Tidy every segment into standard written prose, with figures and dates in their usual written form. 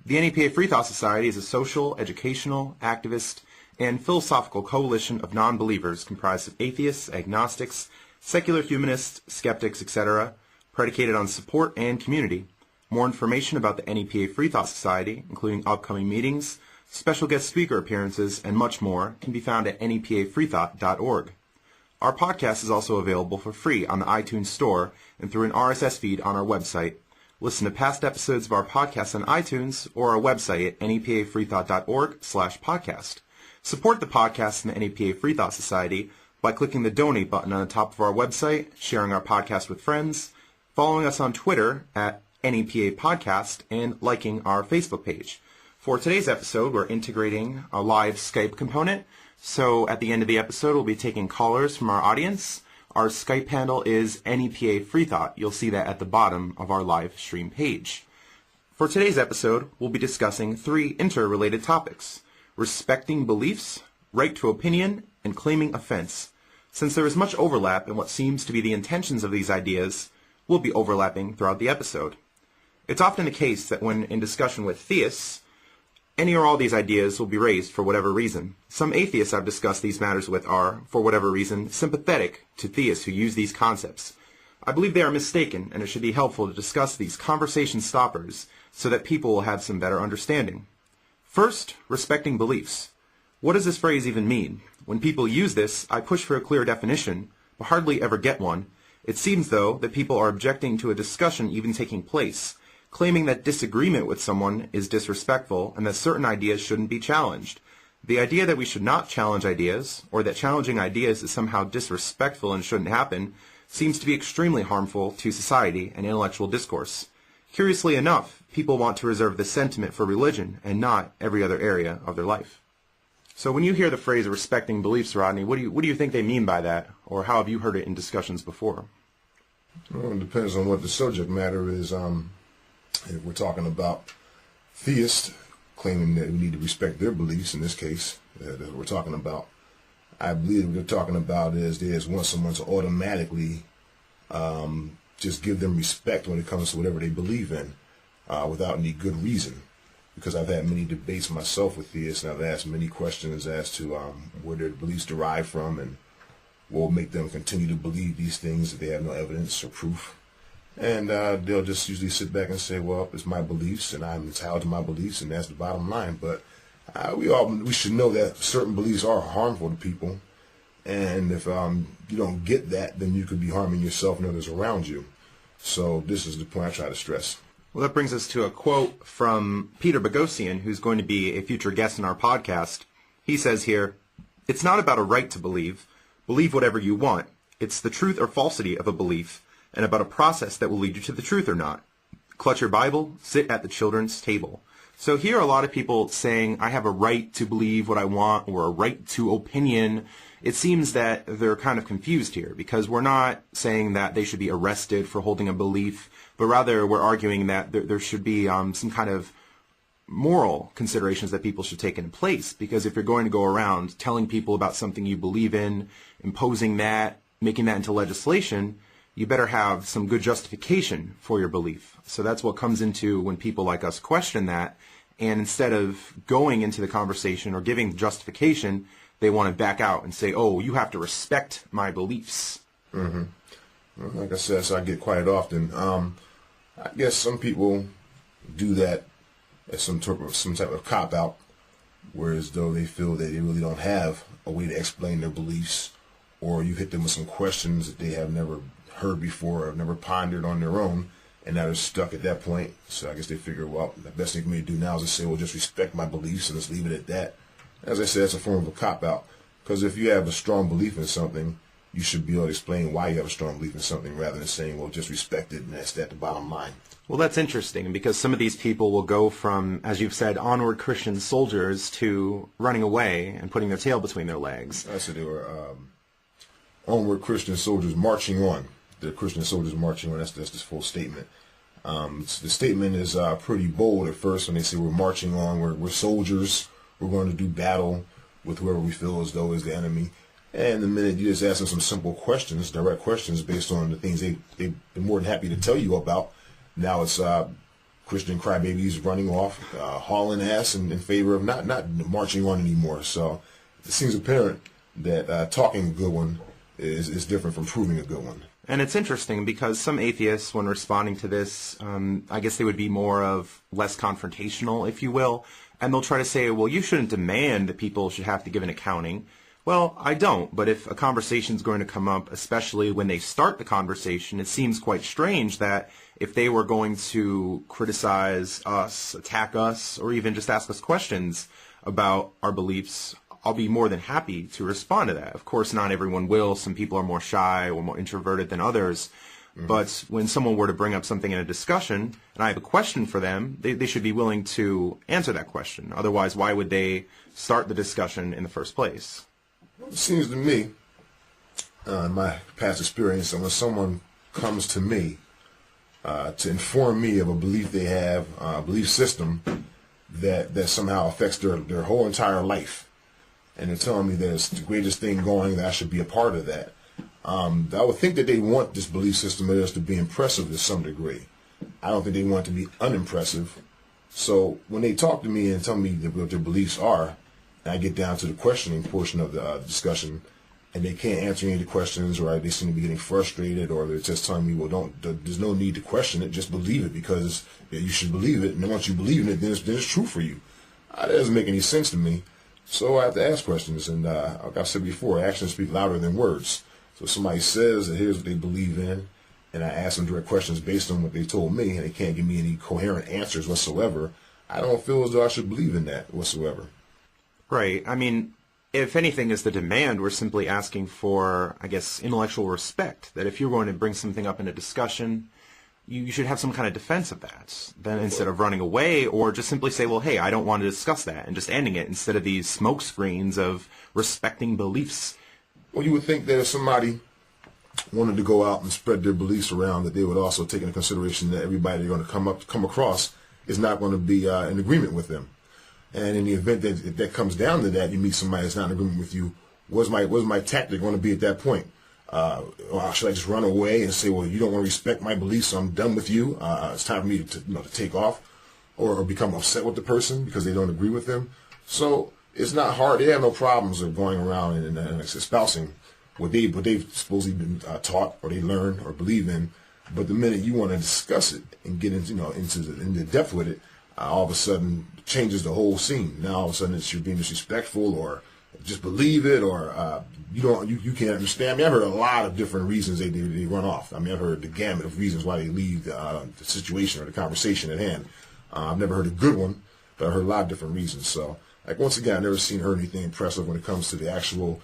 The NEPA Freethought Society is a social, educational, activist, and philosophical coalition of non-believers comprised of atheists, agnostics, secular humanists, skeptics, etc., predicated on support and community. More information about the NEPA Freethought Society, including upcoming meetings, special guest speaker appearances, and much more, can be found at nepafreethought.org. Our podcast is also available for free on the iTunes Store and through an RSS feed on our website. Listen to past episodes of our podcast on iTunes or our website at nepafreethought.org/podcast. Support the podcast and the NEPA Freethought Society by clicking the donate button on the top of our website, sharing our podcast with friends, following us on Twitter at NEPA Podcast, and liking our Facebook page. For today's episode, we're integrating a live Skype component. So at the end of the episode, we'll be taking callers from our audience. Our Skype handle is NEPA Freethought. You'll see that at the bottom of our live stream page. For today's episode, we'll be discussing 3 interrelated topics: respecting beliefs, right to opinion, and claiming offense. Since there is much overlap in what seems to be the intentions of these ideas, we'll be overlapping throughout the episode. It's often the case that when in discussion with theists, any or all these ideas will be raised for whatever reason. Some atheists I've discussed these matters with are, for whatever reason, sympathetic to theists who use these concepts. I believe they are mistaken, and it should be helpful to discuss these conversation stoppers so that people will have some better understanding. First, respecting beliefs. What does this phrase even mean? When people use this, I push for a clear definition, but hardly ever get one. It seems, though, that people are objecting to a discussion even taking place, claiming that disagreement with someone is disrespectful and that certain ideas shouldn't be challenged. The idea that we should not challenge ideas, or that challenging ideas is somehow disrespectful and shouldn't happen, seems to be extremely harmful to society and intellectual discourse. Curiously enough, people want to reserve this sentiment for religion and not every other area of their life. So when you hear the phrase respecting beliefs, Rodney, what do you think they mean by that, or how have you heard it in discussions before? Well, it depends on what the subject matter is. If we're talking about theists claiming that we need to respect their beliefs, in this case, that we're talking about, I believe what we're talking about is they just want someone to automatically just give them respect when it comes to whatever they believe in without any good reason. Because I've had many debates myself with theists, and I've asked many questions as to where their beliefs derive from and what will make them continue to believe these things if they have no evidence or proof. And they'll just usually sit back and say, well, it's my beliefs, and I'm entitled to my beliefs, and that's the bottom line. But we should know that certain beliefs are harmful to people. And if you don't get that, then you could be harming yourself and others around you. So this is the point I try to stress. Well, that brings us to a quote from Peter Boghossian, who's going to be a future guest in our podcast. He says here, "It's not about a right to believe. Believe whatever you want. It's the truth or falsity of a belief, and about a process that will lead you to the truth or not. Clutch your Bible, sit at the children's table." So here are a lot of people saying, I have a right to believe what I want, or a right to opinion. It seems that they're kind of confused here, because we're not saying that they should be arrested for holding a belief, but rather we're arguing that there should be some kind of moral considerations that people should take into place. Because if you're going to go around telling people about something you believe in, imposing that, making that into legislation, you better have some good justification for your belief. So that's what comes into when people like us question that, and instead of going into the conversation or giving justification, they want to back out and say, oh, you have to respect my beliefs. Mm-hmm. Well, like I said, so I get quite often. I guess some people do that as some type of cop-out, whereas though they feel that they really don't have a way to explain their beliefs, or you hit them with some questions that they have never heard before or never pondered on their own, and now they're stuck at that point. So I guess they figure, well, the best thing for me to do now is to say, well, just respect my beliefs and let's leave it at that. As I said, it's a form of a cop-out, because if you have a strong belief in something, you should be able to explain why you have a strong belief in something rather than saying, well, just respect it and that's the bottom line. Well, that's interesting, because some of these people will go from, as you've said, onward Christian soldiers to running away and putting their tail between their legs. I said they were onward Christian soldiers marching on. The Christian soldiers marching on. That's the full statement. The statement is pretty bold at first when they say we're marching on, we're soldiers, we're going to do battle with whoever we feel as though is the enemy. And the minute you just ask them some simple questions, direct questions based on the things they've been more than happy to tell you about, now it's Christian crybabies running off, hauling ass in favor of not marching on anymore. So it seems apparent that talking a good one is different from proving a good one. And it's interesting because some atheists, when responding to this, I guess they would be more of less confrontational, if you will. And they'll try to say, well, you shouldn't demand that people should have to give an accounting. Well, I don't. But if a conversation is going to come up, especially when they start the conversation, it seems quite strange that if they were going to criticize us, attack us, or even just ask us questions about our beliefs, I'll be more than happy to respond to that. Of course, not everyone will. Some people are more shy or more introverted than others. Mm-hmm. But when someone were to bring up something in a discussion, and I have a question for them, they should be willing to answer that question. Otherwise, why would they start the discussion in the first place? It seems to me, in my past experience, that when someone comes to me to inform me of a belief they have, a belief system that somehow affects their whole entire life, and they're telling me that it's the greatest thing going, that I should be a part of that. I would think that they want this belief system of theirs to be impressive to some degree. I don't think they want it to be unimpressive. So when they talk to me and tell me what their beliefs are, and I get down to the questioning portion of the discussion, and they can't answer any of the questions, or they seem to be getting frustrated, or they're just telling me, well, there's no need to question it, just believe it, because you should believe it, and then once you believe in it, then it's true for you. That doesn't make any sense to me. So I have to ask questions, and like I said before, actions speak louder than words. So if somebody says that here's what they believe in, and I ask them direct questions based on what they told me, and they can't give me any coherent answers whatsoever, I don't feel as though I should believe in that whatsoever. Right. I mean, if anything is the demand, we're simply asking for, I guess, intellectual respect. That if you're going to bring something up in a discussion, you should have some kind of defense of that. Then instead of running away, or just simply say, well, hey, I don't want to discuss that, and just ending it instead of these smokescreens of respecting beliefs. Well, you would think that if somebody wanted to go out and spread their beliefs around, that they would also take into consideration that everybody they're going to come across is not going to be in agreement with them. And in the event that that comes down to that, you meet somebody that's not in agreement with you, what's my tactic going to be at that point? Or should I just run away and say, well, you don't want to respect my beliefs, so I'm done with you. It's time for me to take off, or become upset with the person because they don't agree with them. So it's not hard. They have no problems of going around and espousing what they've supposedly been taught, or they learn or believe in. But the minute you want to discuss it and get into into depth with it, all of a sudden changes the whole scene. Now all of a sudden it's you're being disrespectful, or just believe it, or you can't understand me. I've heard a lot of different reasons they run off. I mean, I've heard the gamut of reasons why they leave the situation or the conversation at hand. I've never heard a good one, but I've heard a lot of different reasons. So, like, once again, I've never heard anything impressive when it comes to the actual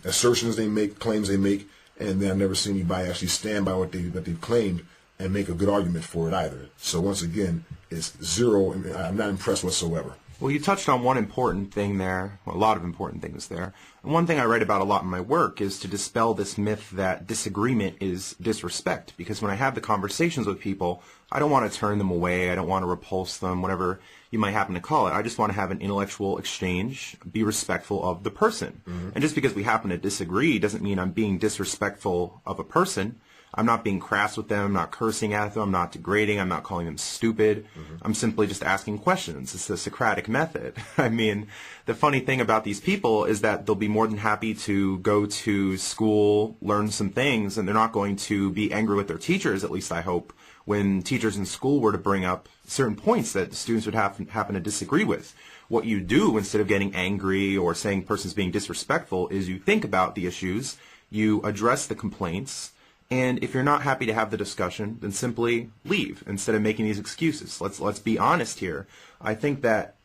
assertions they make, claims they make, and then I've never seen anybody actually stand by what they've claimed and make a good argument for it either. So once again, it's zero. I'm not impressed whatsoever. Well, you touched on one important thing there, well, a lot of important things there. And one thing I write about a lot in my work is to dispel this myth that disagreement is disrespect. Because when I have the conversations with people, I don't want to turn them away, I don't want to repulse them, whatever you might happen to call it. I just want to have an intellectual exchange, be respectful of the person. Mm-hmm. And just because we happen to disagree doesn't mean I'm being disrespectful of a person. I'm not being crass with them, I'm not cursing at them, I'm not degrading, I'm not calling them stupid. Mm-hmm. I'm simply just asking questions. It's the Socratic method. I mean, the funny thing about these people is that they'll be more than happy to go to school, learn some things, and they're not going to be angry with their teachers, at least I hope, when teachers in school were to bring up certain points that the students would happen to disagree with. What you do, instead of getting angry or saying the person's being disrespectful, is you think about the issues, you address the complaints, and if you're not happy to have the discussion, then simply leave instead of making these excuses. Let's be honest here. I think that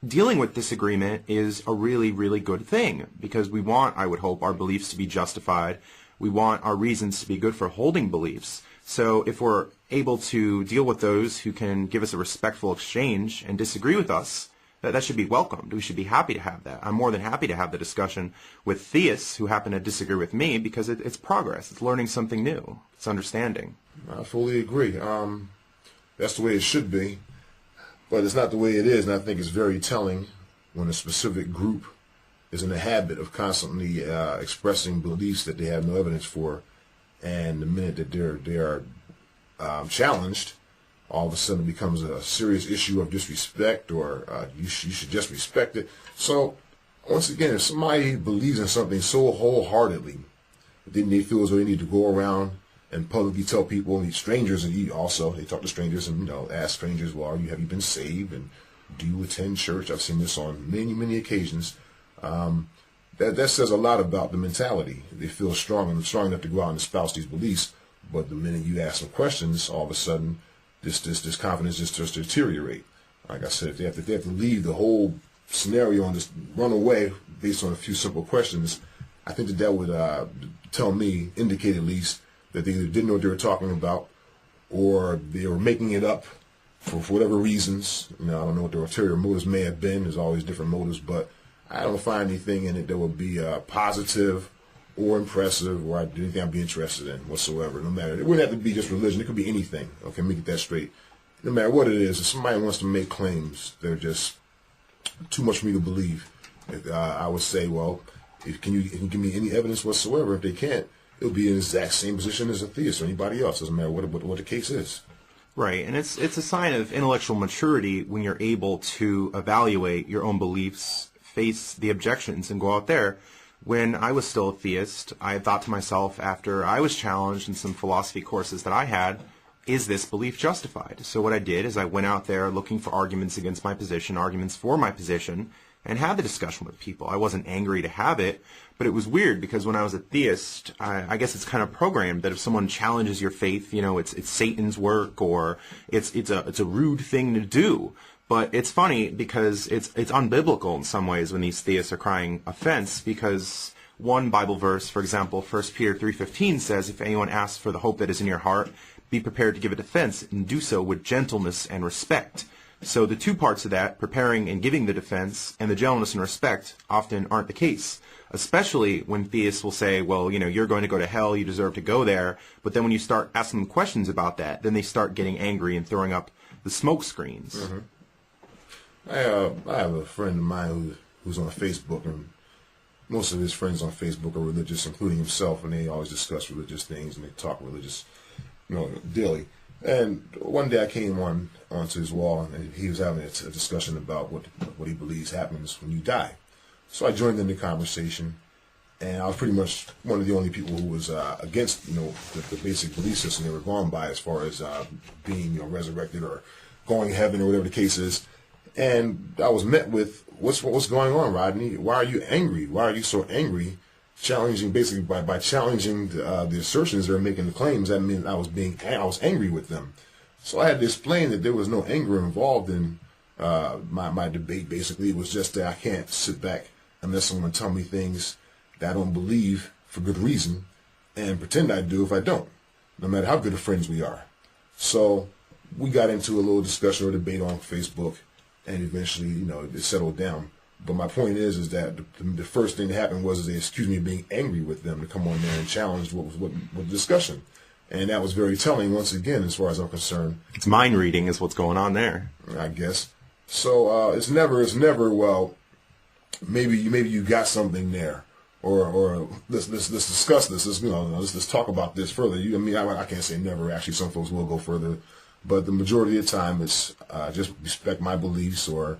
dealing with disagreement is a really, really good thing because we want, I would hope, our beliefs to be justified. We want our reasons to be good for holding beliefs. So if we're able to deal with those who can give us a respectful exchange and disagree with us, that should be welcomed. We should be happy to have that. I'm more than happy to have the discussion with theists who happen to disagree with me because it's progress. It's learning something new. It's understanding. I fully agree. That's the way it should be, but it's not the way it is, and I think it's very telling when a specific group is in the habit of constantly expressing beliefs that they have no evidence for, and the minute that they are challenged, all of a sudden it becomes a serious issue of disrespect, or you should just respect it. So, once again, if somebody believes in something so wholeheartedly, then they feel as though they need to go around and publicly tell people, and strangers, and they talk to strangers and, ask strangers, well, have you been saved, and do you attend church? I've seen this on many, many occasions. That says a lot about the mentality. They feel strong enough to go out and espouse these beliefs, but the minute you ask them questions, all of a sudden, this confidence just starts to deteriorate. Like I said, if they have to leave the whole scenario and just run away based on a few simple questions, I think that would indicate at least, that they either didn't know what they were talking about, or they were making it up for whatever reasons. I don't know what their ulterior motives may have been. There's always different motives, but I don't find anything in it that would be positive or impressive, or anything I'd be interested in whatsoever. No matter, it wouldn't have to be just religion. It could be anything. Okay, let me get that straight. No matter what it is, if somebody wants to make claims, they're just too much for me to believe. I would say, well, can you give me any evidence whatsoever? If they can't, it'll be in the exact same position as a theist or anybody else. Doesn't matter what the case is. Right, and it's a sign of intellectual maturity when you're able to evaluate your own beliefs, face the objections, and go out there. When I was still a theist, I thought to myself, after I was challenged in some philosophy courses that I had, is this belief justified? So what I did is I went out there looking for arguments against my position, arguments for my position, and had the discussion with people. I wasn't angry to have it, but it was weird because when I was a theist, I guess it's kind of programmed that if someone challenges your faith, it's Satan's work, or it's a rude thing to do. But it's funny because it's unbiblical in some ways when these theists are crying offense, because one Bible verse, for example, 1 Peter 3:15 says, if anyone asks for the hope that is in your heart, be prepared to give a defense, and do so with gentleness and respect. So the two parts of that, preparing and giving the defense, and the gentleness and respect, often aren't the case, especially when theists will say, well, you're going to go to hell, you deserve to go there. But then when you start asking them questions about that, then they start getting angry and throwing up the smoke screens. Mm-hmm. I have a friend of mine who's on Facebook, and most of his friends on Facebook are religious, including himself, and they always discuss religious things, and they talk religious, daily. And one day I came onto his wall, and he was having a discussion about what he believes happens when you die. So I joined in the conversation, and I was pretty much one of the only people who was against the basic belief system they were going by, as far as being resurrected or going to heaven or whatever the case is. And I was met with, what's going on, Rodney? Why are you angry? Why are you so angry? Challenging, basically, by challenging the assertions they're making, the claims, that meant I was angry with them. So I had to explain that there was no anger involved in my debate. Basically, it was just that I can't sit back unless someone tell me things that I don't believe for good reason, and pretend I do if I don't, no matter how good of friends we are. So we got into a little discussion or debate on Facebook, and eventually, it settled down. But my point is that the first thing that happened was they excused me of being angry with them to come on there and challenge what the discussion. And that was very telling, once again, as far as I'm concerned. It's mind reading is what's going on there, I guess. So it's never, well, maybe you got something there, or let's discuss this. Let's talk about this further. I can't say never. Actually, some folks will go further, but the majority of the time it's just respect my beliefs, or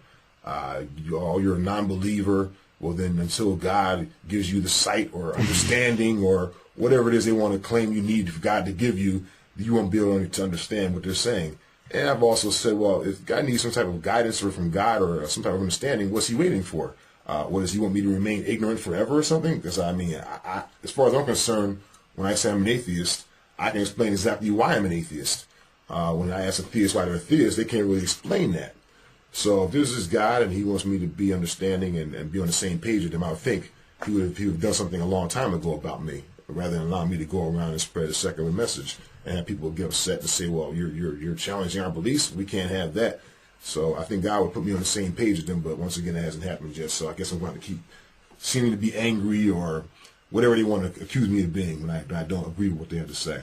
you're a non-believer. Well, then until God gives you the sight or understanding or whatever it is they want to claim you need for God to give you, you won't be able to understand what they're saying. And I've also said, well, if God needs some type of guidance or from God or some type of understanding, what's he waiting for? What does he want me to remain ignorant forever or something? Because I, as far as I'm concerned, when I say I'm an atheist, I can explain exactly why I'm an atheist. When I ask a theist why they're a theist, they can't really explain that. So if there's this God and he wants me to be understanding and be on the same page with him, I would think he would have done something a long time ago about me, rather than allow me to go around and spread a secular message and have people get upset and say, well, you're challenging our beliefs. We can't have that. So I think God would put me on the same page with them, but once again, it hasn't happened yet. So I guess I'm going to keep seeming to be angry or whatever they want to accuse me of being when I don't agree with what they have to say.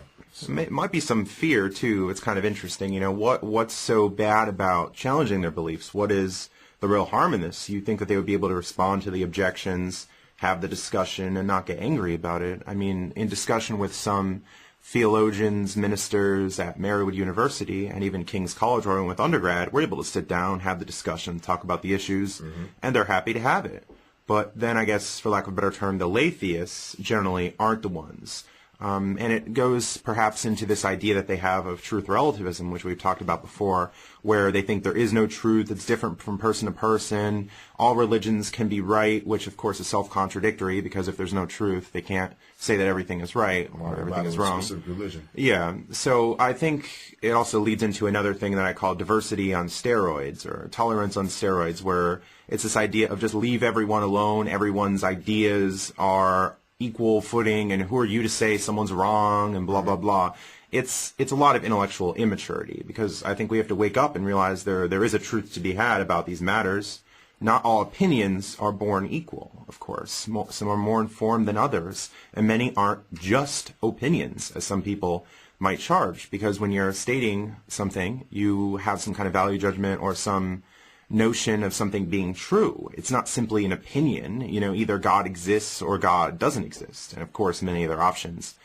It might be some fear, too. It's kind of interesting. What's so bad about challenging their beliefs? What is the real harm in this? You think that they would be able to respond to the objections, have the discussion, and not get angry about it. I mean, in discussion with some theologians, ministers at Marywood University, and even King's College where I went with undergrad were able to sit down, have the discussion, talk about the issues, and they're happy to have it. But then I guess, for lack of a better term, the lay theists generally aren't the ones. And it goes perhaps into this idea that they have of truth relativism, which we've talked about before, where they think there is no truth, it's different from person to person, all religions can be right, which of course is self-contradictory, because if there's no truth, they can't say that everything is right or everything is wrong. Religion. Yeah, so I think it also leads into another thing that I call diversity on steroids, or tolerance on steroids, where it's this idea of just leave everyone alone, everyone's ideas are equal footing, and who are you to say someone's wrong, and blah, blah, blah. It's a lot of intellectual immaturity, because I think we have to wake up and realize there is a truth to be had about these matters. Not all opinions are born equal, of course. Some are more informed than others, and many aren't just opinions, as some people might charge, because when you're stating something, you have some kind of value judgment or some notion of something being true. It's not simply an opinion. Either God exists or God doesn't exist. And of course, many other options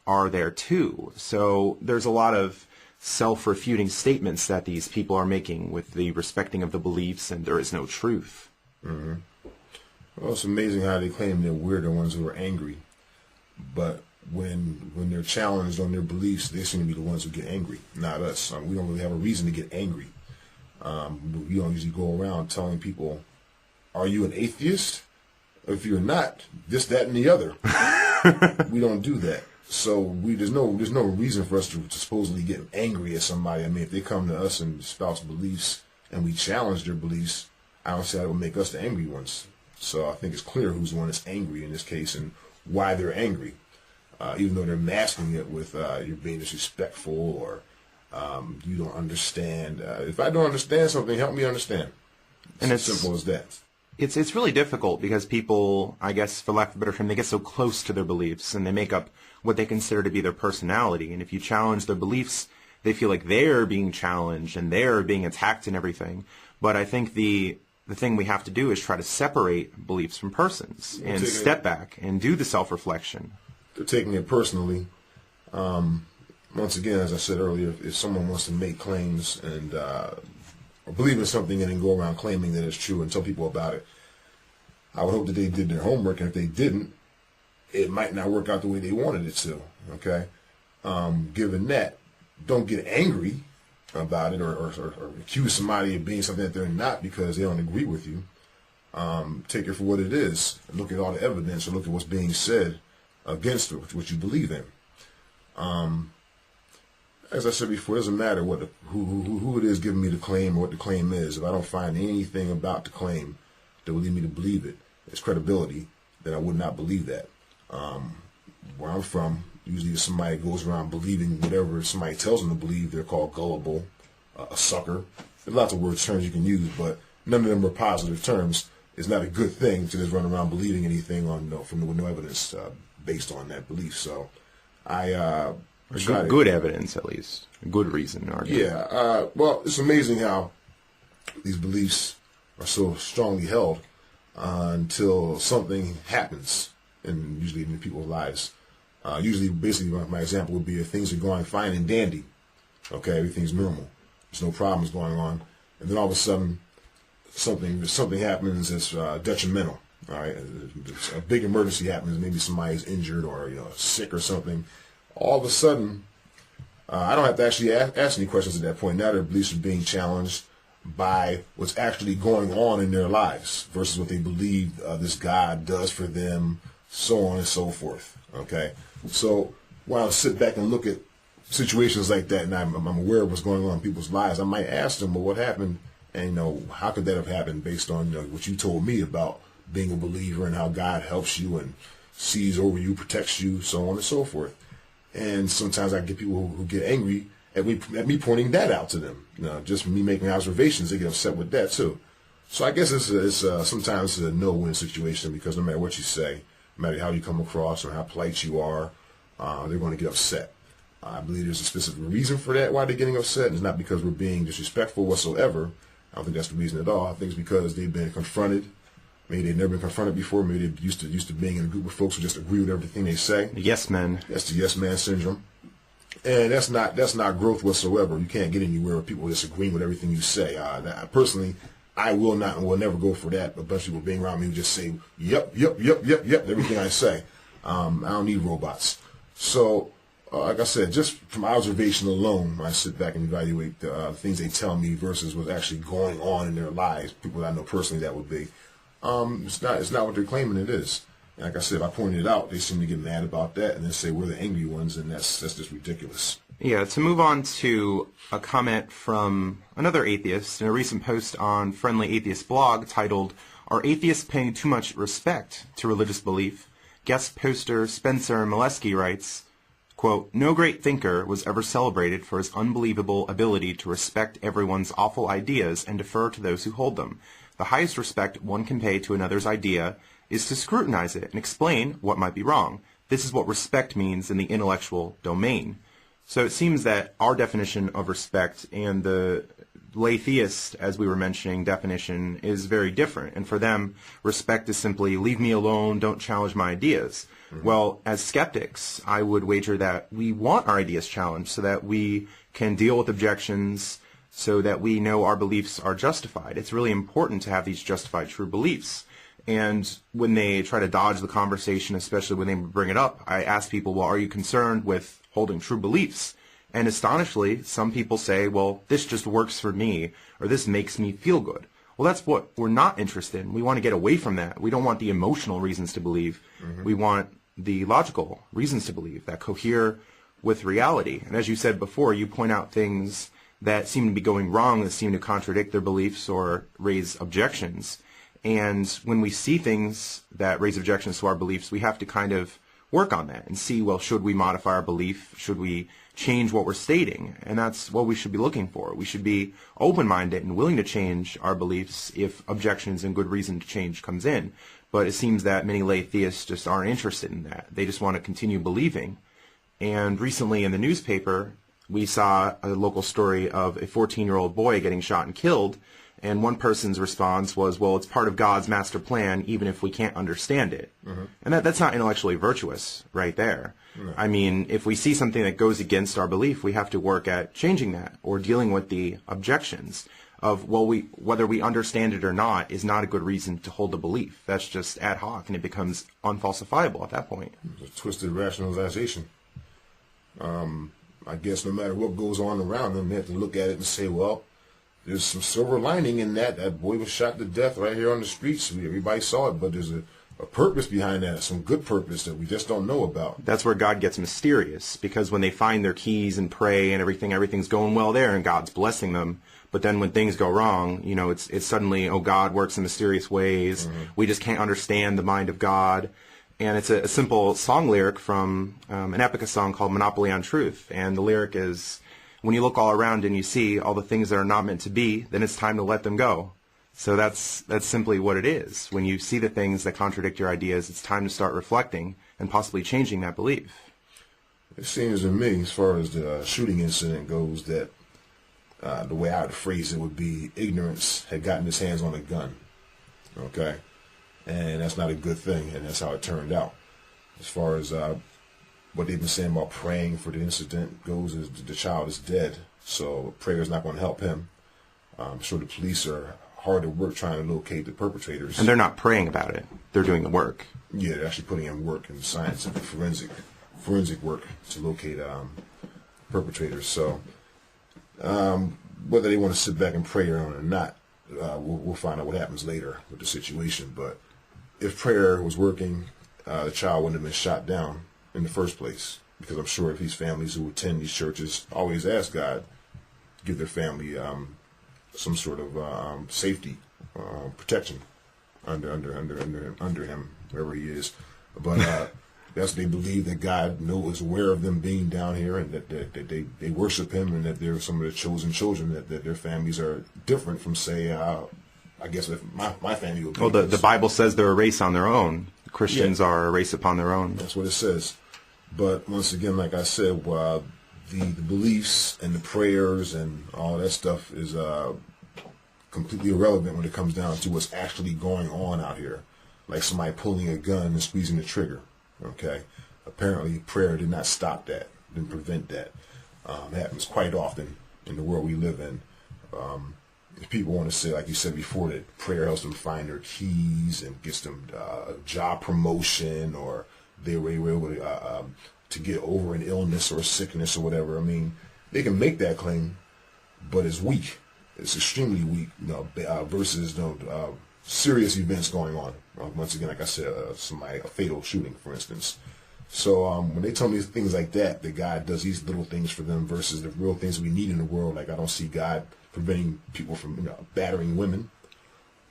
are there too. So there's a lot of self-refuting statements that these people are making with the respecting of the beliefs, and there is no truth. Mm-hmm. Well, it's amazing how they claim we're the ones who are angry. But when they're challenged on their beliefs, they seem to be the ones who get angry, not us. We don't really have a reason to get angry. We don't usually go around telling people, are you an atheist? If you're not, this, that, and the other. We don't do that. So there's no reason for us to supposedly get angry at somebody. I mean, if they come to us and espouse beliefs and we challenge their beliefs, I don't see how it would make us the angry ones. So I think it's clear who's the one that's angry in this case and why they're angry. Even though they're masking it with you're being disrespectful or you don't understand. If I don't understand something, help me understand. It's as simple as that. It's really difficult because people, I guess, for lack of a better term, they get so close to their beliefs and they make up what they consider to be their personality. And if you challenge their beliefs, they feel like they're being challenged and they're being attacked and everything. But I think the thing we have to do is try to separate beliefs from persons and step back and do the self-reflection. They're taking it personally. Once again, as I said earlier, if someone wants to make claims and or believe in something and then go around claiming that it's true and tell people about it, I would hope that they did their homework, and if they didn't, it might not work out the way they wanted it to. Okay, given that, don't get angry about it or accuse somebody of being something that they're not because they don't agree with you. Take it for what it is. Look at all the evidence or look at what's being said against what you believe in. As I said before, it doesn't matter who it is giving me the claim or what the claim is. If I don't find anything about the claim that would lead me to believe it, its credibility, then I would not believe that. Where I'm from, usually if somebody goes around believing whatever somebody tells them to believe, they're called gullible, a sucker. There's lots of terms you can use, but none of them are positive terms. It's not a good thing to just run around believing anything with no evidence based on that belief. So good evidence, at least. A good reason. Yeah. Well, it's amazing how these beliefs are so strongly held until something happens, and usually in people's lives. Basically, my example would be if things are going fine and dandy. Okay, everything's normal. There's no problems going on. And then all of a sudden, something happens that's detrimental. All right, a big emergency happens. Maybe somebody's injured or sick or something. All of a sudden, I don't have to actually ask any questions at that point. Now their beliefs are being challenged by what's actually going on in their lives versus what they believe this God does for them, so on and so forth. Okay, so while I sit back and look at situations like that, and I'm aware of what's going on in people's lives, I might ask them, well, what happened? And how could that have happened based on what you told me about being a believer and how God helps you and sees over you, protects you, so on and so forth. And sometimes I get people who get angry at me pointing that out to them. Just me making observations, they get upset with that too. So I guess it's sometimes a no-win situation because no matter what you say, no matter how you come across or how polite you are, they're going to get upset. I believe there's a specific reason for that, why they're getting upset. And it's not because we're being disrespectful whatsoever. I don't think that's the reason at all. I think it's because they've been confronted. Maybe they've never been confronted before. Maybe they're used to being in a group of folks who just agree with everything they say. Yes men. That's the yes man syndrome. And that's not growth whatsoever. You can't get anywhere with people disagreeing with everything you say. Personally, I will not and will never go for that. A bunch of people being around me who just say, yep, everything I say. I don't need robots. So, like I said, just from observation alone, I sit back and evaluate the things they tell me versus what's actually going on in their lives. People that I know personally, that would be. It's not what they're claiming it is. And like I said, if I pointed it out, they seem to get mad about that and then say we're the angry ones, and that's just ridiculous. Yeah, to move on to a comment from another atheist in a recent post on Friendly Atheist blog titled, "Are Atheists Paying Too Much Respect to Religious Belief?" Guest poster Spencer Molesky writes, quote, "No great thinker was ever celebrated for his unbelievable ability to respect everyone's awful ideas and defer to those who hold them. The highest respect one can pay to another's idea is to scrutinize it and explain what might be wrong. This is what respect means in the intellectual domain." So it seems that our definition of respect and the lay theist, as we were mentioning, definition is very different. And for them, respect is simply leave me alone, don't challenge my ideas. Mm-hmm. Well, as skeptics, I would wager that we want our ideas challenged so that we can deal with objections, so that we know our beliefs are justified. It's really important to have these justified true beliefs. And when they try to dodge the conversation, especially when they bring it up, I ask people, well, are you concerned with holding true beliefs? And astonishingly, some people say, well, this just works for me, or this makes me feel good. Well, that's what we're not interested in. We want to get away from that. We don't want the emotional reasons to believe. Mm-hmm. We want the logical reasons to believe that cohere with reality. And as you said before, you point out things that seem to be going wrong, that seem to contradict their beliefs or raise objections. And when we see things that raise objections to our beliefs, we have to kind of work on that and see, well, should we modify our belief? Should we change what we're stating? And that's what we should be looking for. We should be open-minded and willing to change our beliefs if objections and good reason to change comes in. But it seems that many lay theists just aren't interested in that. They just want to continue believing. And recently in the newspaper, we saw a local story of a 14-year-old boy getting shot and killed. And one person's response was, well, it's part of God's master plan, even if we can't understand it. Mm-hmm. And that's not intellectually virtuous right there. No. I mean, if we see something that goes against our belief, we have to work at changing that or dealing with the objections of, well, whether we understand it or not is not a good reason to hold a belief. That's just ad hoc, and it becomes unfalsifiable at that point. It's a twisted rationalization. I guess no matter what goes on around them, they have to look at it and say, well, there's some silver lining in that. That boy was shot to death right here on the streets. Everybody saw it, but there's a purpose behind that, some good purpose that we just don't know about. That's where God gets mysterious, because when they find their keys and pray and everything's going well there and God's blessing them. But then when things go wrong, you know, it's suddenly, oh, God works in mysterious ways. Mm-hmm. We just can't understand the mind of God. And it's a simple song lyric from an Epica song called Monopoly on Truth. And the lyric is, when you look all around and you see all the things that are not meant to be, then it's time to let them go. So that's simply what it is. When you see the things that contradict your ideas, it's time to start reflecting and possibly changing that belief. It seems to me, as far as the shooting incident goes, that the way I would phrase it would be ignorance had gotten his hands on a gun. Okay? And that's not a good thing, and that's how it turned out. As far as what they've been saying about praying for the incident goes, is the child is dead, so prayer is not going to help him. I'm sure the police are hard at work trying to locate the perpetrators. And they're not praying about it. They're doing the work. Yeah, they're actually putting in work in science and forensic work to locate perpetrators. So whether they want to sit back and pray or not, we'll find out what happens later with the situation. But if prayer was working, the child wouldn't have been shot down in the first place, because I'm sure if these families who attend these churches always ask God to give their family some sort of safety, protection under him, wherever he is. But that's, they believe that God is aware of them being down here, and that they worship him, and that they're some of the chosen children, that their families are different from, say, I guess if my family would be. Well, the Bible says they're a race on their own. Christians are a race upon their own. That's what it says. But once again, like I said, the beliefs and the prayers and all that stuff is completely irrelevant when it comes down to what's actually going on out here. Like somebody pulling a gun and squeezing the trigger. Okay? Apparently prayer did not stop that, didn't prevent that. It happens quite often in the world we live in. If people want to say, like you said before, that prayer helps them find their keys and gets them a job promotion, or they were able to get over an illness or a sickness or whatever. I mean, they can make that claim, but it's weak. It's extremely weak, versus serious events going on. Once again, like I said, a fatal shooting, for instance. So when they tell me things like that God does these little things for them versus the real things we need in the world, like I don't see God preventing people from battering women,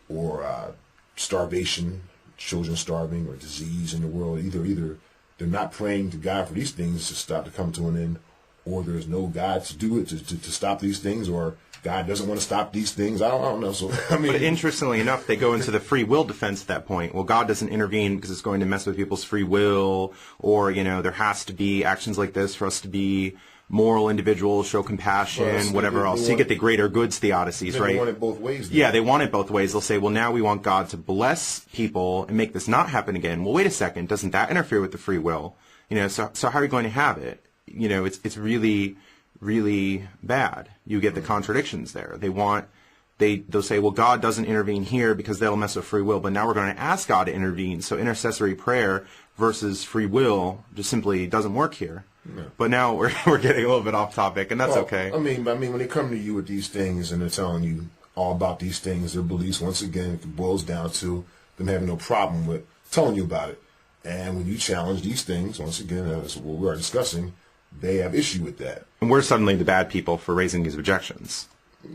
or starvation, children starving, or disease in the world. Either they're not praying to God for these things to stop, to come to an end, or there's no God to do it to stop these things, or God doesn't want to stop these things. I don't know. So I mean, but interestingly enough, they go into the free will defense at that point. Well, God doesn't intervene because it's going to mess with people's free will, or there has to be actions like this for us to be moral individuals, show compassion, whatever else. So you get the greater goods theodicies, right? They want it both ways. Yeah, they want it both ways. They'll say, well, now we want God to bless people and make this not happen again. Well, wait a second. Doesn't that interfere with the free will? So how are you going to have it? It's really, really bad. You get the contradictions there. They'll say, well, God doesn't intervene here because they'll mess with free will, but now we're going to ask God to intervene. So intercessory prayer versus free will just simply doesn't work here. Yeah. But now we're getting a little bit off topic, and that's okay. I mean, when they come to you with these things and they're telling you all about these things, their beliefs, once again, it boils down to them having no problem with telling you about it. And when you challenge these things, once again, as what we are discussing, they have issue with that. And we're suddenly the bad people for raising these objections.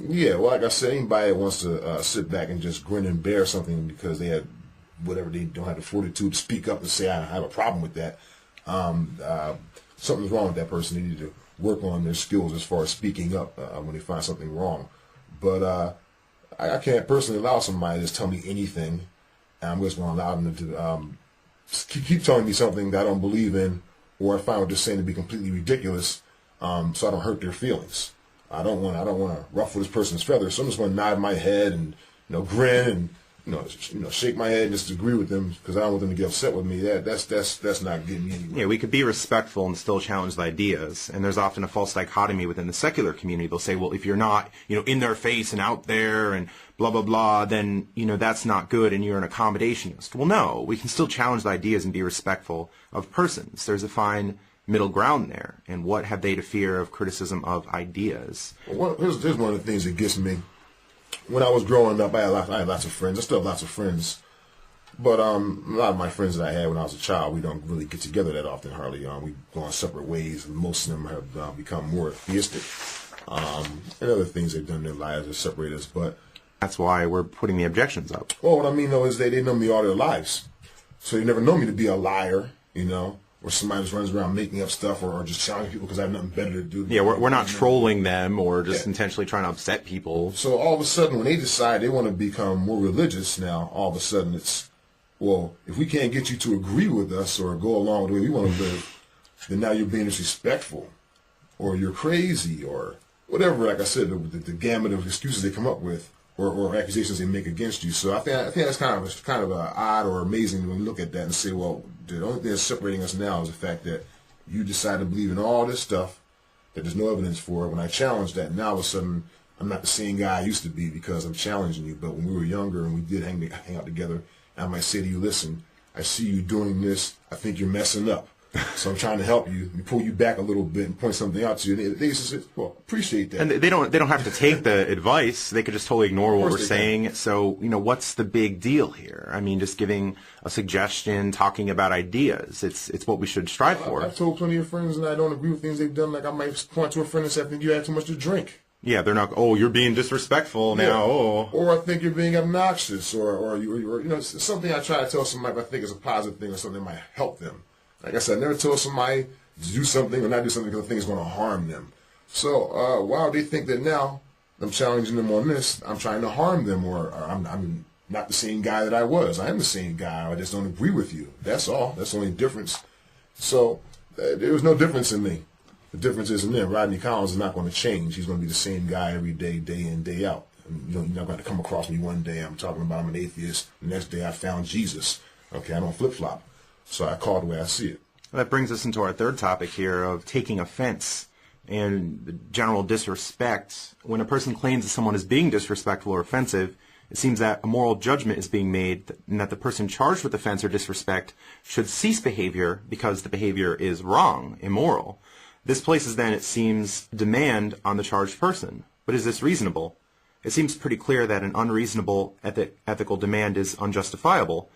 Yeah, well, like I said, anybody that wants to sit back and just grin and bear something because they had whatever, they don't have the fortitude to speak up and say, I have a problem with that. Something's wrong with that person. They need to work on their skills as far as speaking up when they find something wrong. But I can't personally allow somebody to just tell me anything, and I'm just going to allow them to keep telling me something that I don't believe in, or I find what they're saying to be completely ridiculous, so I don't hurt their feelings. I don't want to ruffle this person's feathers, so I'm just going to nod my head and grin and shake my head and just agree with them because I don't want them to get upset with me. That's not getting me anywhere. Yeah, we could be respectful and still challenge the ideas. And there's often a false dichotomy within the secular community. They'll say, well, if you're not, in their face and out there and blah, blah, blah, then, that's not good and you're an accommodationist. Well, no, we can still challenge the ideas and be respectful of persons. There's a fine middle ground there. And what have they to fear of criticism of ideas? Well, here's one of the things that gets me. When I was growing up, I had lots of friends. I still have lots of friends. But a lot of my friends that I had when I was a child, we don't really get together that often, hardly. We go on separate ways, and most of them have become more atheistic. And other things they've done in their lives have separated us. But that's why we're putting the objections up. Well, what I mean, though, is they know me all their lives. So they never know me to be a liar, or somebody just runs around making up stuff or just challenging people because I have nothing better to do. Yeah, we're not trolling them or just intentionally trying to upset people. So all of a sudden, when they decide they want to become more religious now, all of a sudden it's, well, if we can't get you to agree with us or go along with the way we want to live, then now you're being disrespectful or you're crazy or whatever, like I said, the gamut of excuses they come up with or accusations they make against you. So I think that's kind of odd or amazing when you look at that and say, well, the only thing that's separating us now is the fact that you decide to believe in all this stuff that there's no evidence for. When I challenge that, now all of a sudden I'm not the same guy I used to be because I'm challenging you. But when we were younger and we did hang out together, I might say to you, listen, I see you doing this. I think you're messing up. So I'm trying to help you and pull you back a little bit and point something out to you. They just say, well, appreciate that. And they don't have to take the advice. They could just totally ignore what we're saying. So, what's the big deal here? I mean, just giving a suggestion, talking about ideas. It's what we should strive for. I've told plenty of friends that I don't agree with things they've done. Like I might point to a friend and say, I think you had too much to drink. Yeah, they're not, you're being disrespectful now. Oh. Or I think you're being obnoxious or it's something I try to tell somebody if I think is a positive thing or something that might help them. Like I said, I never told somebody to do something or not do something because I think it's going to harm them. So while they think that now I'm challenging them on this, I'm trying to harm them or I'm not the same guy that I was. I am the same guy. I just don't agree with you. That's all. That's the only difference. So there was no difference in me. The difference is in them. Rodney Collins is not going to change. He's going to be the same guy every day, day in, day out. And, you're not going to come across me one day. I'm talking about I'm an atheist. The next day I found Jesus. Okay, I don't flip-flop. So I call it the way I see it. That brings us into our third topic here of taking offense and the general disrespect. When a person claims that someone is being disrespectful or offensive, it seems that a moral judgment is being made and that the person charged with offense or disrespect should cease behavior because the behavior is wrong, immoral. This places then, it seems, demand on the charged person. But is this reasonable? It seems pretty clear that an unreasonable ethical demand is unjustifiable.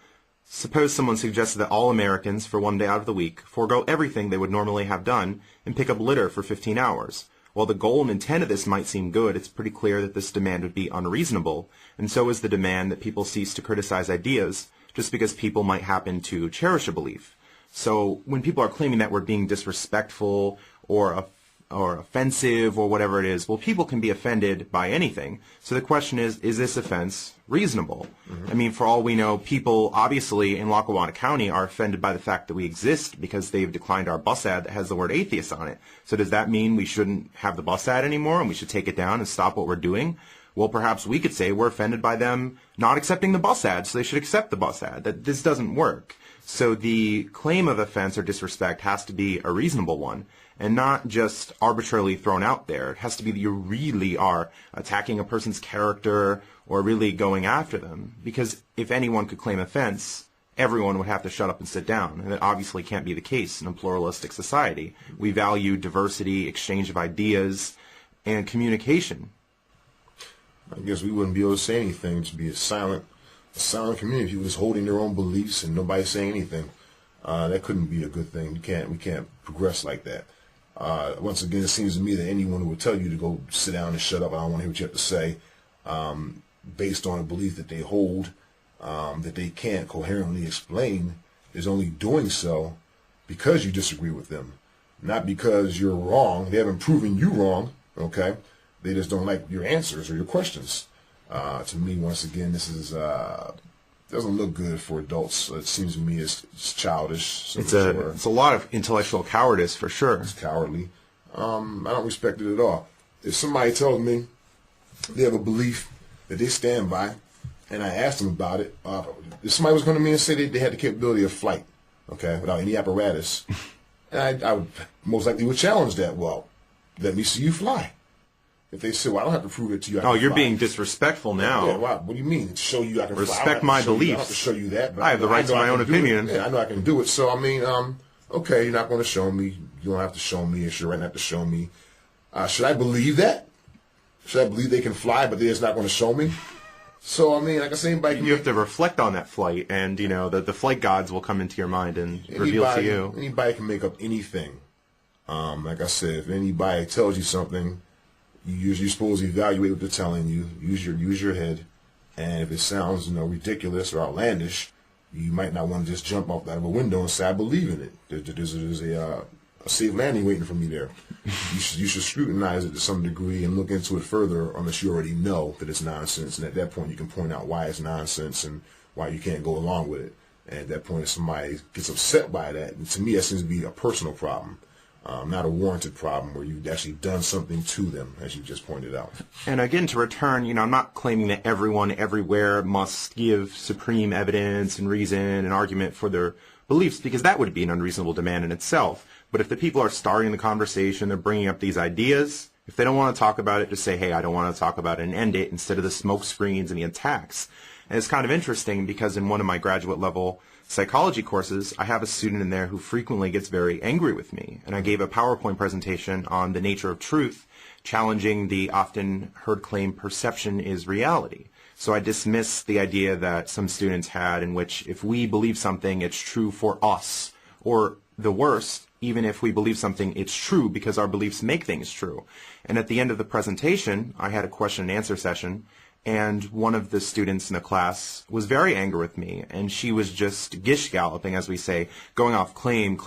Suppose someone suggested that all Americans, for one day out of the week, forego everything they would normally have done and pick up litter for 15 hours. While the goal and intent of this might seem good, it's pretty clear that this demand would be unreasonable, and so is the demand that people cease to criticize ideas just because people might happen to cherish a belief. So when people are claiming that we're being disrespectful or offensive or whatever it is, well, people can be offended by anything. So the question is this offense reasonable? I mean, for all we know, people obviously in Lackawanna County are offended by the fact that we exist because they've declined our bus ad that has the word atheist on it. So does that mean we shouldn't have the bus ad anymore and we should take it down and stop what we're doing? Well, perhaps we could say we're offended by them not accepting the bus ad, so they should accept the bus ad. That this doesn't work. So the claim of offense or disrespect has to be a reasonable one and not just arbitrarily thrown out there. It has to be that you really are attacking a person's character or really going after them. Because if anyone could claim offense, everyone would have to shut up and sit down. And that obviously can't be the case in a pluralistic society. We value diversity, exchange of ideas, and communication. I guess we wouldn't be able to say anything. To be a silent community, people just holding their own beliefs and nobody saying anything. That couldn't be a good thing. We can't progress like that. Once again, it seems to me that anyone who would tell you to go sit down and shut up, I don't want to hear what you have to say, based on a belief that they hold, that they can't coherently explain, is only doing so because you disagree with them, not because you're wrong. They haven't proven you wrong, okay? They just don't like your answers or your questions. To me, once again, this is doesn't look good for adults. It seems to me it's childish. It's a lot of intellectual cowardice for sure. It's cowardly. I don't respect it at all. If somebody tells me they have a belief that they stand by, and I ask them about it, if somebody was going to me and say they had the capability of flight, okay, without any apparatus, and I would most likely would challenge that. Well, let me see you fly. If they say, well, I don't have to prove it to you. Oh, you're being disrespectful now. Yeah, wow. What do you mean? To show you I can fly. Respect my beliefs. I don't have to show you that. But I have the right to my own opinion. Yeah, I know I can do it. So, I mean, okay, you're not going to show me. You don't have to show me. It's your right not to show me. Should I believe that? Should I believe they can fly, but they're just not going to show me? So, I mean, like I say, anybody can... You have to reflect on that flight, and, you know, the flight gods will come into your mind and reveal to you. Anybody can make up anything. Like I said, if anybody tells you something... You're supposed to evaluate what they're telling you. Use your head, and if it sounds ridiculous or outlandish, you might not want to just jump out of a window and say I believe in it. There's a safe landing waiting for me there. You should scrutinize it to some degree and look into it further, unless you already know that it's nonsense. And at that point, you can point out why it's nonsense and why you can't go along with it. And at that point, if somebody gets upset by that, and to me, that seems to be a personal problem. Not a warranted problem where you've actually done something to them, as you just pointed out. And again, to return, I'm not claiming that everyone everywhere must give supreme evidence and reason and argument for their beliefs, because that would be an unreasonable demand in itself. But if the people are starting the conversation, they're bringing up these ideas, if they don't want to talk about it, just say, hey, I don't want to talk about it and end it instead of the smoke screens and the attacks. And it's kind of interesting because in one of my graduate level psychology courses, I have a student in there who frequently gets very angry with me. And I gave a PowerPoint presentation on the nature of truth, challenging the often heard claim perception is reality. So I dismissed the idea that some students had in which if we believe something, it's true for us. Or the worst, even if we believe something, it's true because our beliefs make things true. And at the end of the presentation, I had a question and answer session. And one of the students in the class was very angry with me, and she was just gish-galloping, as we say, going off claim,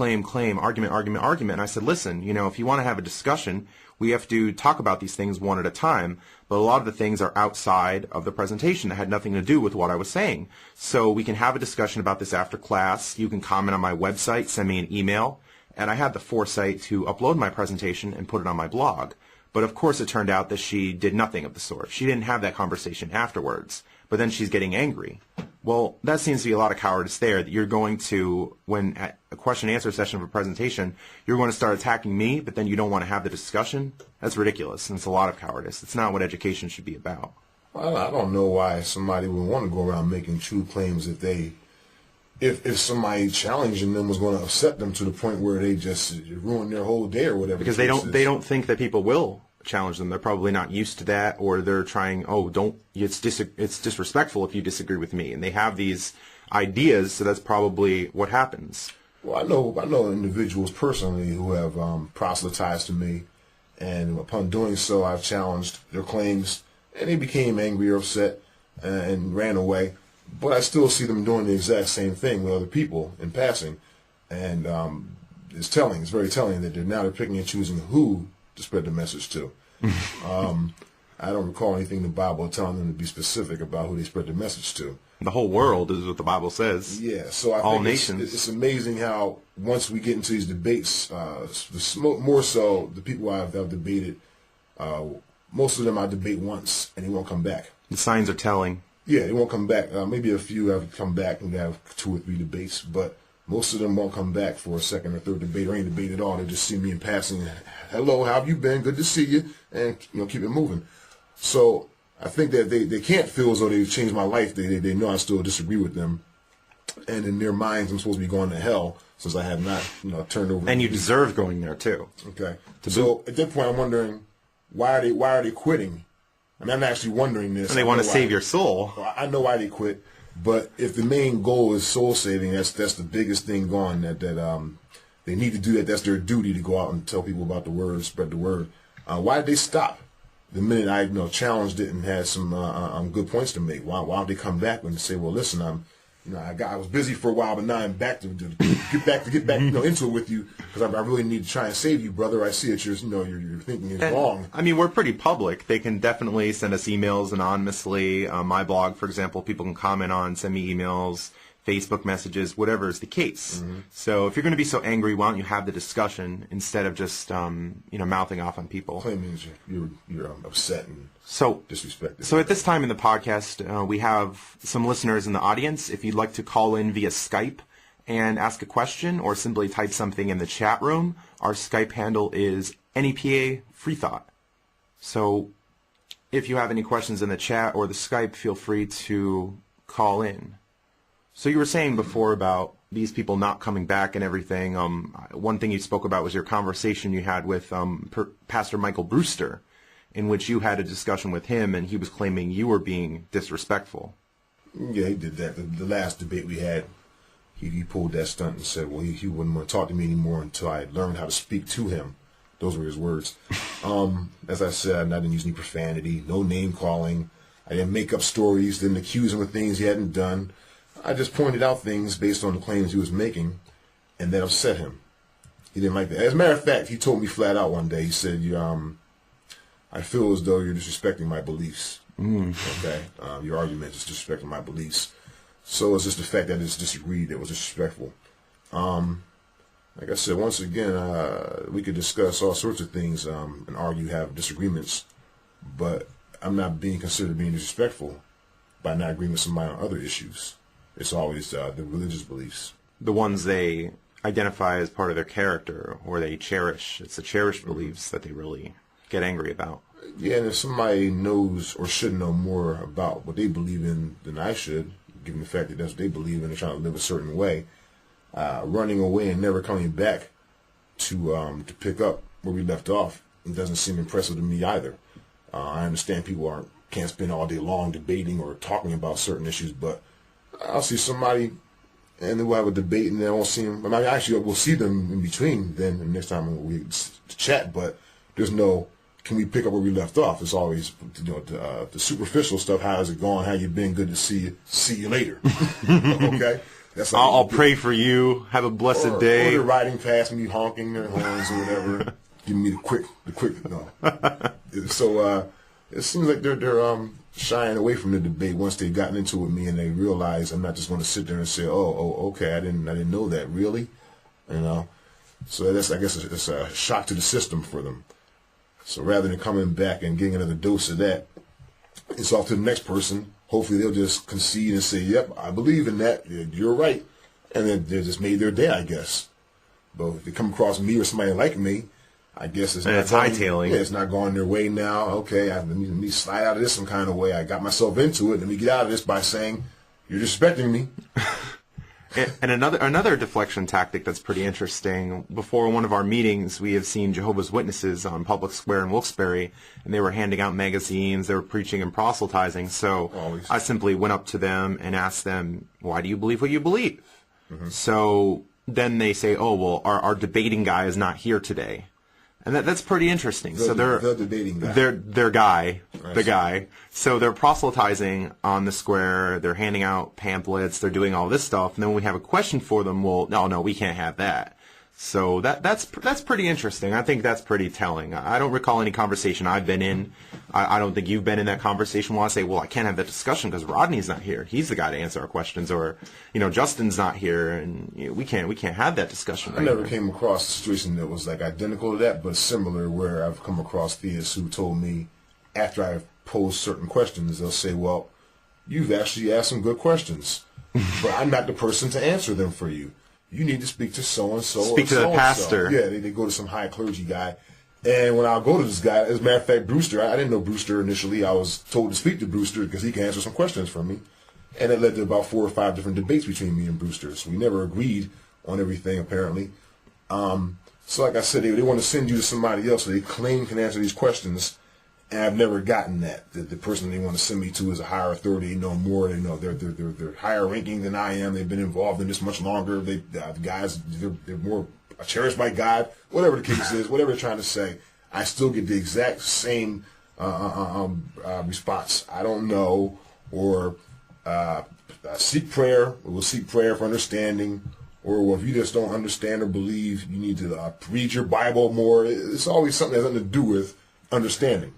argument. And I said, listen, if you want to have a discussion, we have to talk about these things one at a time, but a lot of the things are outside of the presentation that had nothing to do with what I was saying. So we can have a discussion about this after class. You can comment on my website, send me an email, and I had the foresight to upload my presentation and put it on my blog. But of course it turned out that she did nothing of the sort. She didn't have that conversation afterwards. But then she's getting angry. Well, that seems to be a lot of cowardice there, that you're going to, when at a question and answer session of a presentation, you're going to start attacking me, but then you don't want to have the discussion. That's ridiculous, and it's a lot of cowardice. It's not what education should be about. Well, I don't know why somebody would want to go around making true claims if somebody challenging them was going to upset them to the point where they just ruin their whole day or whatever. Because they don't think that people will challenge them. They're probably not used to that, or they're trying, it's disrespectful if you disagree with me. And they have these ideas, so that's probably what happens. Well, I know individuals personally who have proselytized to me, and upon doing so, I've challenged their claims, and they became angry or upset and ran away. But I still see them doing the exact same thing with other people in passing, and it's very telling that they're picking and choosing who to spread the message to. I don't recall anything in the Bible telling them to be specific about who they spread the message to. The whole world is what the Bible says. Yeah, so I all think nations. It's amazing how once we get into these debates, more so the people I've debated, most of them I debate once and they won't come back. The signs are telling. Yeah, they won't come back. Maybe a few have come back and have 2 or 3 debates, but most of them won't come back for a second or third debate or any debate at all. They just see me in passing. Hello, how have you been? Good to see you, and keep it moving. So I think that they can't feel as though they've changed my life. They know I still disagree with them, and in their minds, I'm supposed to be going to hell since I have not turned over. And you deserve going there too. Okay. So at that point, I'm wondering why are they quitting? I mean, I'm actually wondering this. And they want to save your soul. I know why they quit, but if the main goal is soul saving, that's the biggest thing going. That they need to do that. That's their duty to go out and tell people about the word, spread the word. Why did they stop the minute I challenged it and had some good points to make? Why don't they come back and say, well, listen, I was busy for a while, but now I'm back to get back into it with you because I really need to try and save you, brother. I see that your thinking is wrong. I mean, we're pretty public. They can definitely send us emails anonymously. My blog, for example, people can comment on, send me emails, Facebook messages, whatever is the case. Mm-hmm. So if you're going to be so angry, why don't you have the discussion instead of just mouthing off on people? Claiming you're upset and disrespected. So at this time in the podcast, we have some listeners in the audience. If you'd like to call in via Skype and ask a question or simply type something in the chat room, our Skype handle is NEPA Freethought. So if you have any questions in the chat or the Skype, feel free to call in. So you were saying before about these people not coming back and everything. One thing you spoke about was your conversation you had with Pastor Michael Brewster, in which you had a discussion with him, and he was claiming you were being disrespectful. Yeah, he did that. The last debate we had, he pulled that stunt and said, well, he wouldn't want to talk to me anymore until I learned how to speak to him. Those were his words. As I said, I didn't use any profanity, no name calling. I didn't make up stories, didn't accuse him of things he hadn't done. I just pointed out things based on the claims he was making, and that upset him. He didn't like that. As a matter of fact, he told me flat out one day, he said, I feel as though you're disrespecting my beliefs. Okay? Your argument is disrespecting my beliefs. So it's just the fact that it's disagreed that was disrespectful. Like I said, once again, we could discuss all sorts of things and argue, have disagreements, but I'm not being considered being disrespectful by not agreeing with somebody on other issues. It's always the religious beliefs. The ones they identify as part of their character or they cherish. It's the cherished beliefs that they really get angry about. Yeah, and if somebody knows or should know more about what they believe in than I should, given the fact that that's what they believe in, they're trying to live a certain way, running away and never coming back to pick up where we left off, it doesn't seem impressive to me either. I understand people can't spend all day long debating or talking about certain issues, but I'll see somebody and then we'll have a debate and then I won't see them. I mean, actually, we'll see them in between then the next time we chat, but there's no, can we pick up where we left off? It's always, the superficial stuff. How has it gone? How you been? Good to see you. See you later. Okay? That's I'll pray for you. Have a blessed day. Or they're riding past me, honking their horns or whatever. Giving me the quick, no. So, it seems like they're shying away from the debate once they've gotten into it with me and they realize I'm not just going to sit there and say, oh, okay, I didn't know that, really, So I guess it's a shock to the system for them. So rather than coming back and getting another dose of that, It's off to the next person. Hopefully they'll just concede and say, yep, I believe in that. You're right. And then they just made their day, I guess. But if they come across me or somebody like me, I guess it's hightailing. Yeah, it's not going their way now. Okay, let me slide out of this some kind of way. I got myself into it. Let me get out of this by saying, you're disrespecting me. And another deflection tactic that's pretty interesting. Before one of our meetings, we have seen Jehovah's Witnesses on Public Square in Wilkes-Barre, and they were handing out magazines, they were preaching and proselytizing. So Always. I simply went up to them and asked them, why do you believe what you believe? Mm-hmm. So then they say, oh, well, our debating guy is not here today. And that's pretty interesting. The debating guy. The guy. So they're proselytizing on the square. They're handing out pamphlets. They're doing all this stuff. And then when we have a question for them, well, no, we can't have that. So that's pretty interesting. I think that's pretty telling. I don't recall any conversation I've been in. I don't think you've been in that conversation where I say, well, I can't have that discussion because Rodney's not here. He's the guy to answer our questions, or Justin's not here, and we can't have that discussion. I never came across a situation that was like identical to that, but similar, where I've come across theists who told me after I've posed certain questions, they'll say, well, you've actually asked some good questions, but I'm not the person to answer them for you. You need to speak to so-and-so. Speak to the pastor. Yeah, they go to some high clergy guy. And when I'll go to this guy, as a matter of fact, Brewster, I didn't know Brewster initially. I was told to speak to Brewster because he can answer some questions for me. And it led to about 4 or 5 different debates between me and Brewster. So we never agreed on everything, apparently. So like I said, they want to send you to somebody else so they claim can answer these questions. And I've never gotten that. The person they want to send me to is a higher authority. They know more. They know they're higher ranking than I am. They've been involved in this much longer. The guys, they're more cherished by God. Whatever the case is, whatever they're trying to say, I still get the exact same response. I don't know, or seek prayer. We'll seek prayer for understanding. Or well, if you just don't understand or believe, you need to read your Bible more. It's always something that has nothing to do with understanding.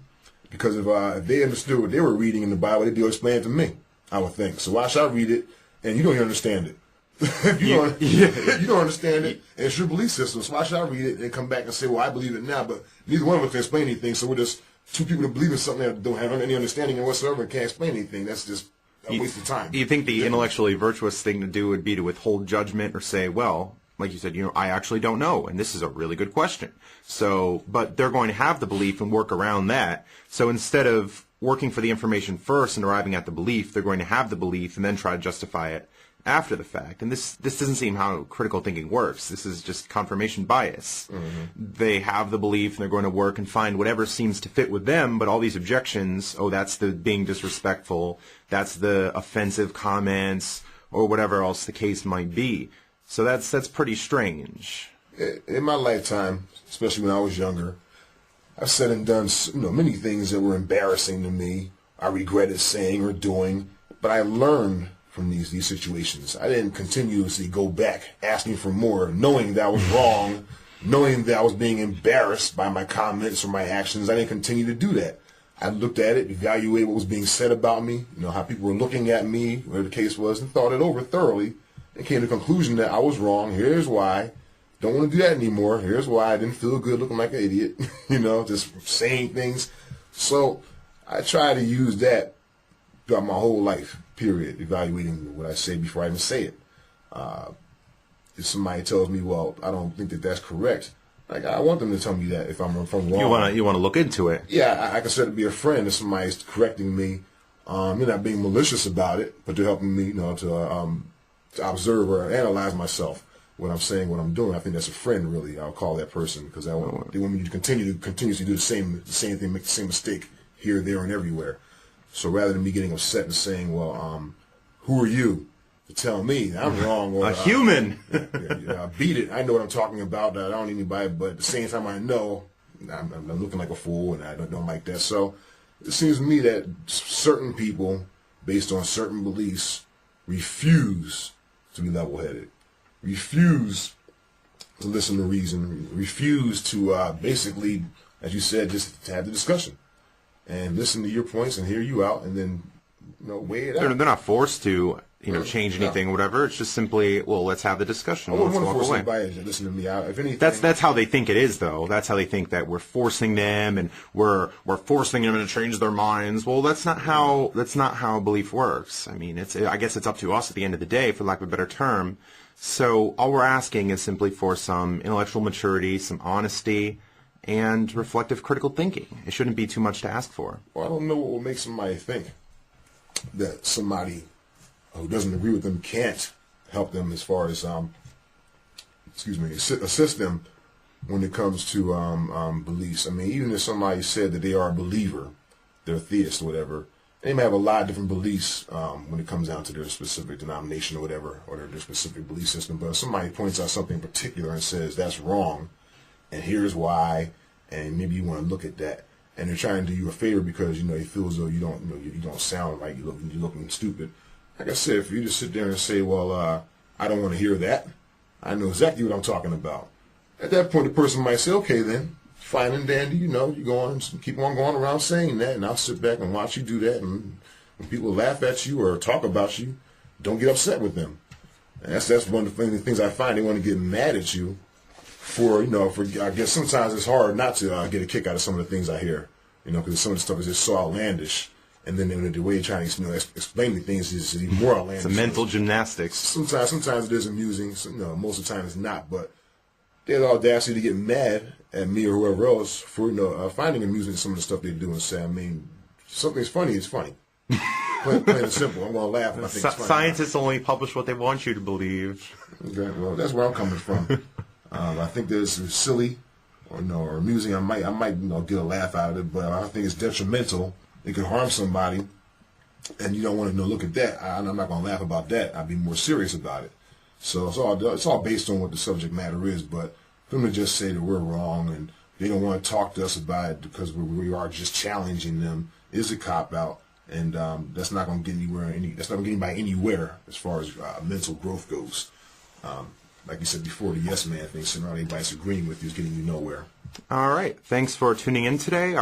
Because if they understood what they were reading in the Bible, they'd be able to explain it to me, I would think. So why should I read it and you don't even understand it? If you don't understand it, and it's your belief system, so why should I read it and come back and say, well, I believe it now, but neither one of us can explain anything, so we're just two people that believe in something that don't have any understanding whatsoever and can't explain anything. That's just a waste of time. You think the intellectually virtuous thing to do would be to withhold judgment or say, well, like you said, I actually don't know, and this is a really good question. So, but they're going to have the belief and work around that. So instead of working for the information first and arriving at the belief, they're going to have the belief and then try to justify it after the fact. And this doesn't seem how critical thinking works. This is just confirmation bias. Mm-hmm. They have the belief and they're going to work and find whatever seems to fit with them, but all these objections, that's the being disrespectful, that's the offensive comments, or whatever else the case might be. So that's pretty strange. In my lifetime, especially when I was younger, I've said and done many things that were embarrassing to me. I regretted saying or doing, but I learned from these situations. I didn't continuously go back asking for more, knowing that I was wrong, knowing that I was being embarrassed by my comments or my actions. I didn't continue to do that. I looked at it, evaluated what was being said about me, how people were looking at me, whatever the case was, and thought it over thoroughly. And came to the conclusion that I was wrong. Here's why. Don't want to do that anymore. Here's why I didn't feel good looking like an idiot, just saying things. So I try to use that throughout my whole life, period, evaluating what I say before I even say it. If somebody tells me, well, I don't think that that's correct, I want them to tell me that if I'm wrong. You want to look into it. Yeah, I consider it to be a friend if somebody's correcting me. You're not being malicious about it, but they're helping me, to observe or analyze myself, what I'm saying, what I'm doing. I think that's a friend, really. I'll call that person because they want me to continuously do the same thing, make the same mistake here, there, and everywhere. So rather than me getting upset and saying, well, who are you to tell me I'm wrong? Or, a human. Beat it. I know what I'm talking about. I don't need anybody, but at the same time, I know I'm looking like a fool, and I don't like that. So it seems to me that certain people, based on certain beliefs, refuse to be level-headed, refuse to listen to reason, refuse to basically, as you said, just to have the discussion and listen to your points and hear you out, and then weigh it out. They're not forced to. change anything or whatever. It's just simply, well, let's have the discussion. I wouldn't Let's want to walk force away. anybody to listen to me. If anything, That's how they think it is, though. That's how they think that we're forcing them and we're forcing them to change their minds. Well, that's not how belief works. I mean, I guess it's up to us at the end of the day, for lack of a better term. So all we're asking is simply for some intellectual maturity, some honesty, and reflective critical thinking. It shouldn't be too much to ask for. Well, I don't know what will make somebody think that somebody who doesn't agree with them can't help them as far as assist them when it comes to beliefs. I mean, even if somebody said that they are a believer, they're a theist or whatever, they may have a lot of different beliefs when it comes down to their specific denomination or whatever, or their specific belief system. But if somebody points out something in particular and says that's wrong, and here's why, and maybe you want to look at that, and they're trying to do you a favor because you feel as though you don't sound right, you're looking stupid. Like I said, if you just sit there and say, well, I don't want to hear that, I know exactly what I'm talking about. At that point, the person might say, okay, then, fine and dandy, you go on and keep on going around saying that, and I'll sit back and watch you do that, and when people laugh at you or talk about you, don't get upset with them. And that's one of the things I find. They want to get mad at you for I guess sometimes it's hard not to get a kick out of some of the things I hear, because some of the stuff is just so outlandish. And then the way you're trying to explain the things is even more outlandish. It's a mental gymnastics. Sometimes it is amusing. So, most of the time it's not. But they have the audacity to get mad at me or whoever else for finding amusing some of the stuff they do and say, I mean, something's funny. It's funny. Plain and simple. I'm going to laugh. If I think it's funny. Scientists only publish what they want you to believe. Okay, well, that's where I'm coming from. I think that it's silly or amusing. I might get a laugh out of it, but I think it's detrimental. It could harm somebody, and you don't want to look at that. I'm not going to laugh about that. I'll be more serious about it. So it's all based on what the subject matter is. But for them to just say that we're wrong and they don't want to talk to us about it because we are just challenging them is a cop out, and that's not going to get anywhere. That's not going to get anybody anywhere as far as mental growth goes. Like you said before, the yes man thing, sitting around everybody agreeing with you is getting you nowhere. All right. Thanks for tuning in today.